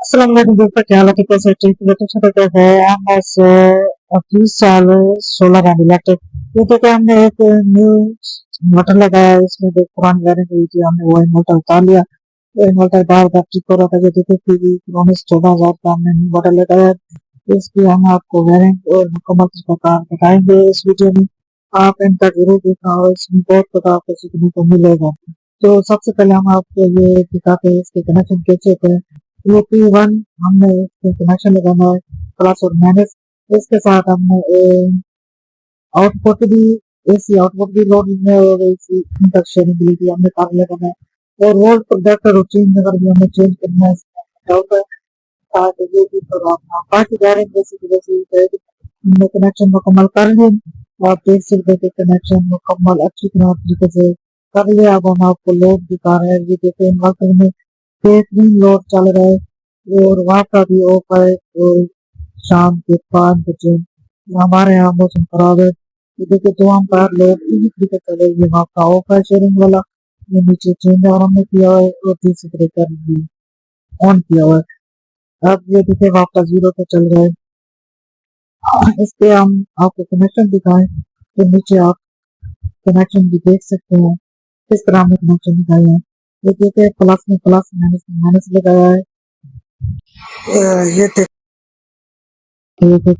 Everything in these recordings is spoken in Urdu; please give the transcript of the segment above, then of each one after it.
السلام علیکم دوستوں، کیا حال ہے؟ کیسے ٹھیک ہے؟ تو چھوٹے کیسے ہیں بس 20 سال 16 کا الیکٹرک یہ تو کہ ہم نے ایک نیو موٹر لگایا ہے، اس میں جو پرانی ویرنٹ ہوئی تھی ہم نے وہ انورٹر اتار لیا۔ وہ انورٹر بار بار ٹھیک ہو رہا تھا جو دیکھے تھی 14,000 کا ہم نے نیو موٹر لگایا۔ اس کی ہم آپ کو ویرنٹ اور مکمل اس کا کار بتائیں گے اس ویڈیو میں، آپ ان کا ضرور دیکھنا اور اس میں بہت پتا آپ کو سیکھنے کو ملے گا۔ تو سب سے پہلے ہم آپ کو یہ دکھاتے ہیں اس کے کنیکشن کیسے ہوتے ہیں۔ یہ P1 ہم نے اس کے کنیکشن لگانا ہے پلس اور مائنس، اس کے ساتھ ہم نے آؤٹ پٹ بھی اے سی آؤٹ پٹ بھی لوڈ ہے اور اے سی انٹرشیئربلٹی ہم نے کار لگانا ہے اور وولٹ پروڈکٹر اور چینج اگر بھی ہمیں چینج کرنا ہے تاکہ یہ بھی کرو اپنا باقی ڈائریکٹ جیسے ہم نے کنیکشن مکمل کر لیں۔ آپ دیکھ سکتے کہ کنیکشن مکمل اچھی طریقے سے کر لیا۔ اب ہم آپ کو لوڈ دکھا رہے ہیں، یہ دیکھیں انورٹر میں بہترین لوڈ چل رہا ہے اور وہاں کا بھی آف ہے اور شام کے 5 بجے ہمارے یہاں موسم خراب ہے، یہ دیکھیں 2 امپائر لوڈ اسی طریقے چلے، یہ وہاں کا آف ہے شیئرنگ والا، یہ نیچے چینج اور ہم نے کیا ہے اور تیسری طریقے بھی آن کیا ہوا ہے۔ اب یہ دیکھیں وہاں کا 0 پہ چل رہا ہے۔ اس پہ ہم آپ کو کنیکشن دکھائیں تو نیچے آپ کنیکشن بھی دیکھ سکتے ہیں کس طرح ہم نے کنیکشن دکھائے ہیں۔ یہ دیکھیں پلس میں پلس مائنس میں مائنس لگایا ہے۔ یہ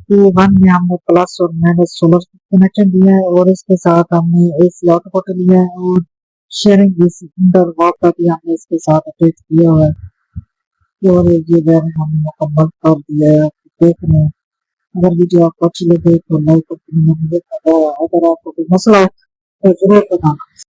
P1 میں ہم نے پلس اور مائنس سولر کنیکشن دیا ہے اور اس کے ساتھ ہم نے اے سی آؤٹ پٹ لیا ہے اور شیئرنگ انڈر واٹ کا بھی ہم نے اس کے ساتھ اٹیچ کیا ہوا ہے اور یہ ویرنٹ ہم نے مکمل کر دیا ہے۔ آپ دیکھ رہے ہیں، اگر ویڈیو آپ کو اچھی لگے تو لائک اور اگر آپ کو کوئی مسئلہ ہو تو ضرور بتانا۔